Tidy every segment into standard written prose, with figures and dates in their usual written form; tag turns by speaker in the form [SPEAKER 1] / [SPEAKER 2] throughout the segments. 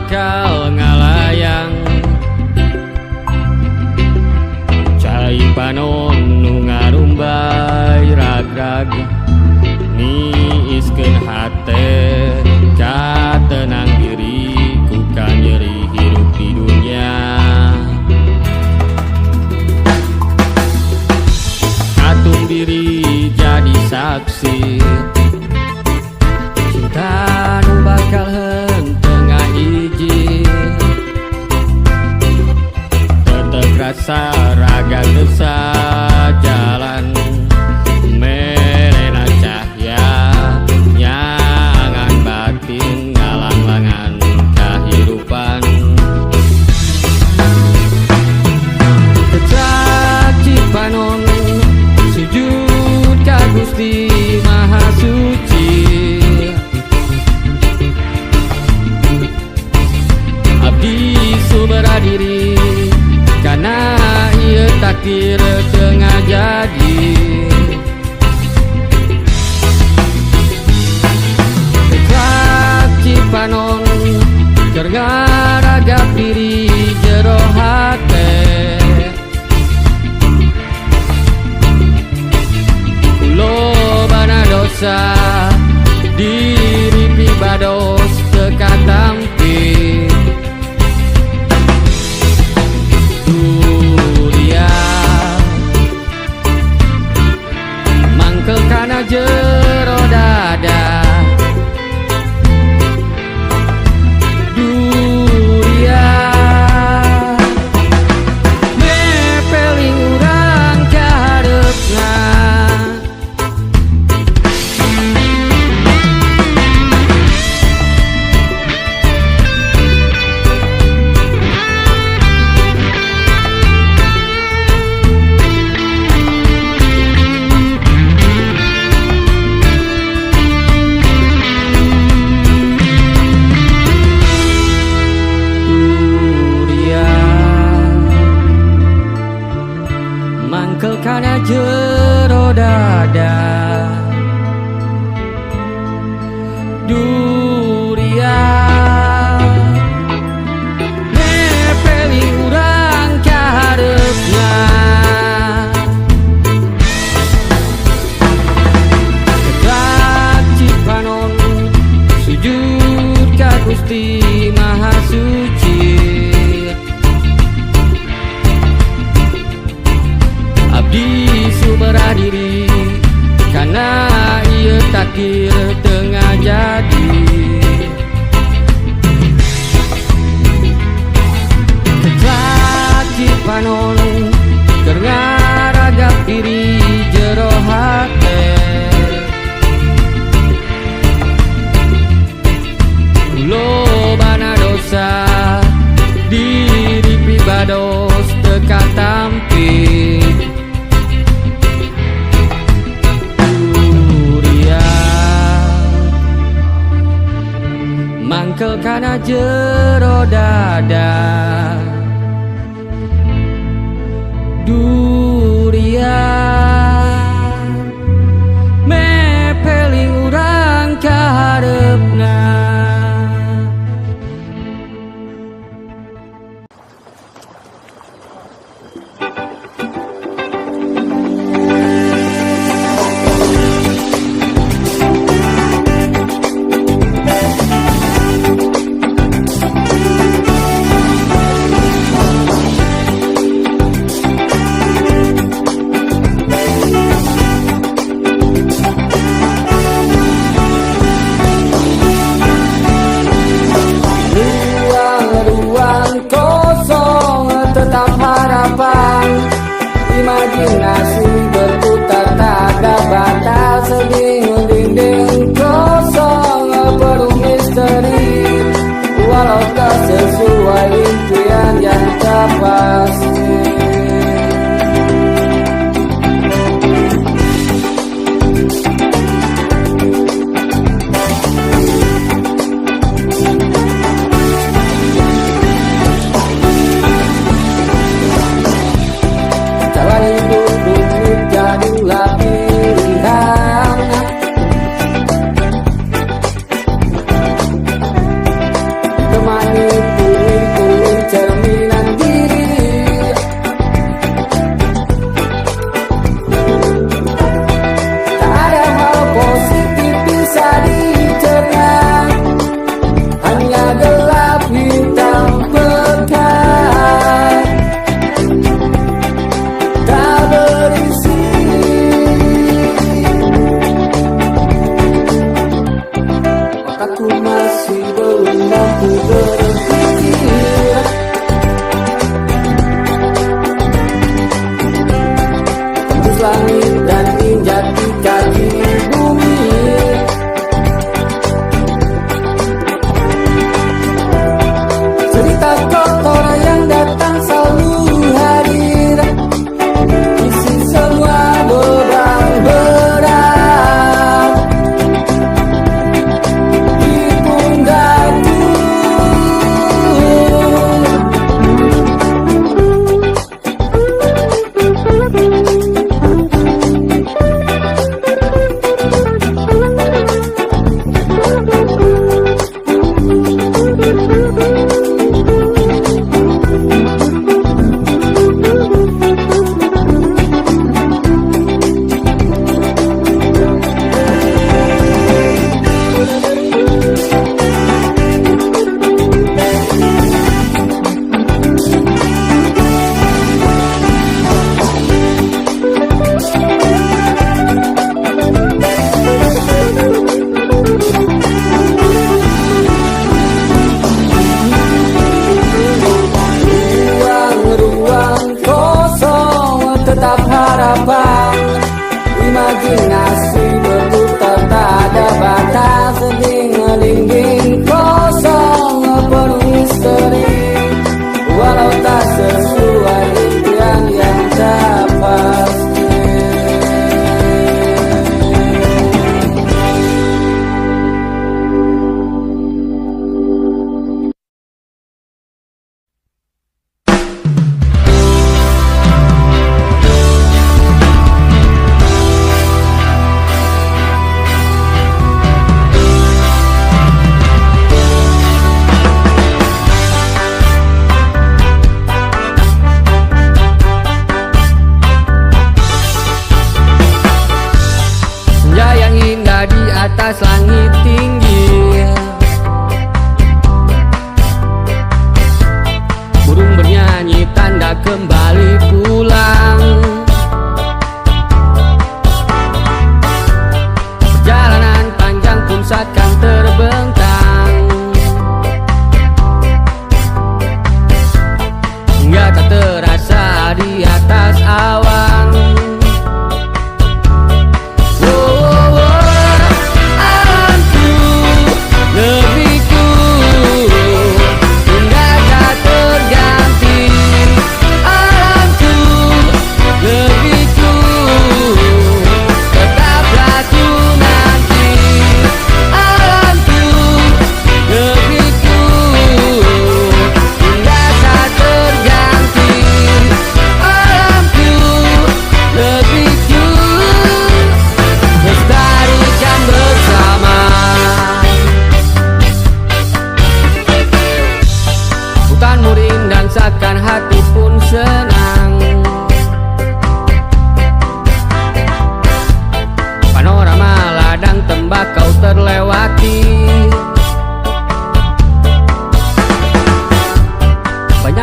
[SPEAKER 1] bakal ngalayang. Cai panon nu ngarumbai ragrag, niiskeun hate ka tenang diri ku ka nyeri hirup di dunia. Atung diri jadi saksi, cinta nu bakal henteu ngahiji. Tetep rasa raga desa jalan, merena cahya nyangan batin ngalang-langan kehidupan. Kecak cipanon sujud ka Gusti Maha Suci. Abdi subera diri karena ieu takdir tengah jadi. Kecak cipanon keur ngaragap diri jero hate. Lobana dosa diri pibados teka tampi. Duria mangkel kana jero dada. Duria mepeling urang ka hareupna. Mangkel kana jero dada. Duria mepeling urang ka hareupna. Kecak cipanon sujud ka Gusti Maha Suci. Abdi subera diri karena ieu takdir tengah jadi. Kecak cipanon keur ngaragap diri jero hate. Lobana dosa diri pibados teka tampi. Mangkel kana jero dada. Duria mepeling urang ka hareupna.
[SPEAKER 2] Imajinasi berputar tak ada batas, sebingung dinding kosong penuh misteri. Walau tak sesuai impian yang tak pasti. Temani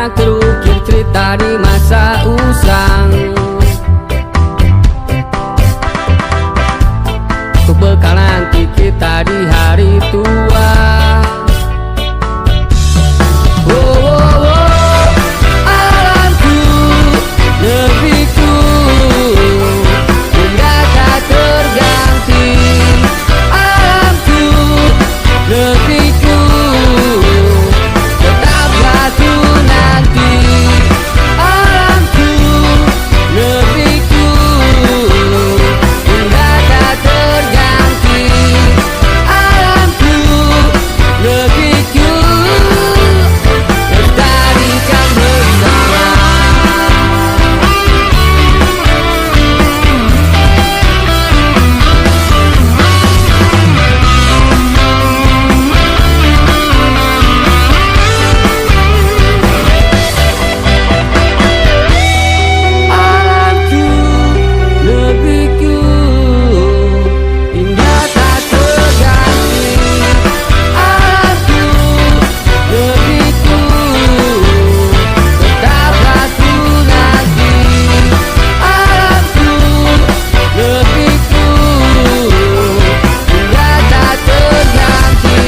[SPEAKER 2] banyak terukir cerita di masa usang, untuk bekal nanti kita di hari tua. Alamku, negeriku, indah tak terganti. Alamku, negeriku, tetaplah tu nanti. Alamku, negeriku, indah tak terganti. Alamku, negeriku, lestarikan bersama. Alamku, negeriku, indah tak terganti. Alamku, negeriku, tetaplah tu nanti. Alamku, negeriku, indah tak terganti.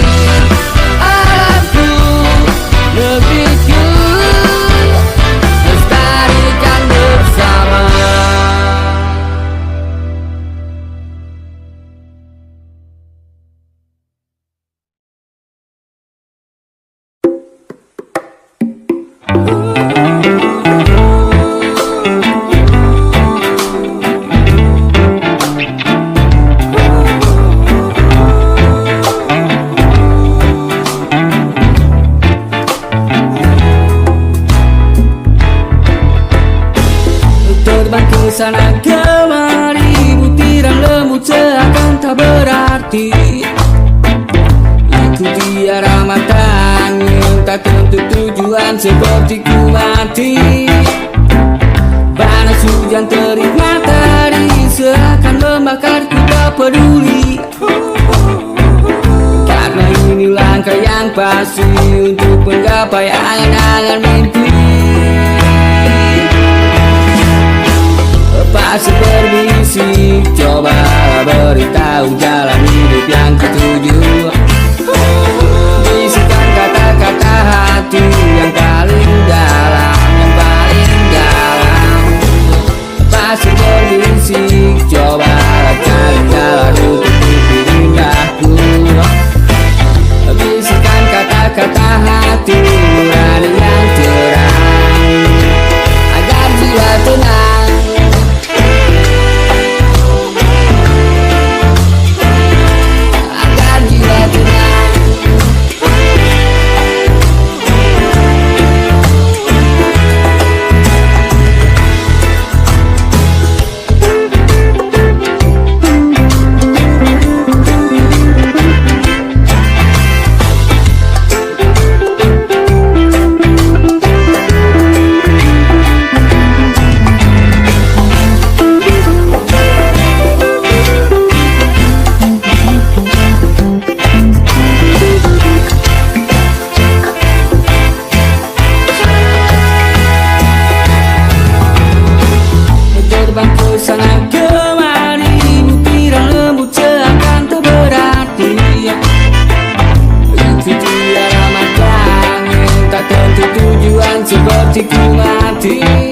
[SPEAKER 2] Alamku, negeriku, lestarikan bersama. Terbang ke sana kemari, butiran lembut seakan tak berarti. Ikuti arah mata angin, tak tentu tujuan seperti ku mati. Panas hujan terik matahari seakan membakar, ku tak peduli. Karena ini langkah yang pasti untuk menggapai angan-angan mimpi. Pasti berbisik, coba beritahu jalan hidup yang kutuju. Bisikan kata-kata hati yang paling dalam, yang paling dalam. Pasti berbisik, coba cari jalan untuk hidup indahku. Bisikan kata-kata hati nurani yang terang, agar jiwa tenang. Terbang ke sana kemari, butiran lembut seakan tak berarti. Ikuti arah mata angin, tak tentu tujuan seperti ku mati.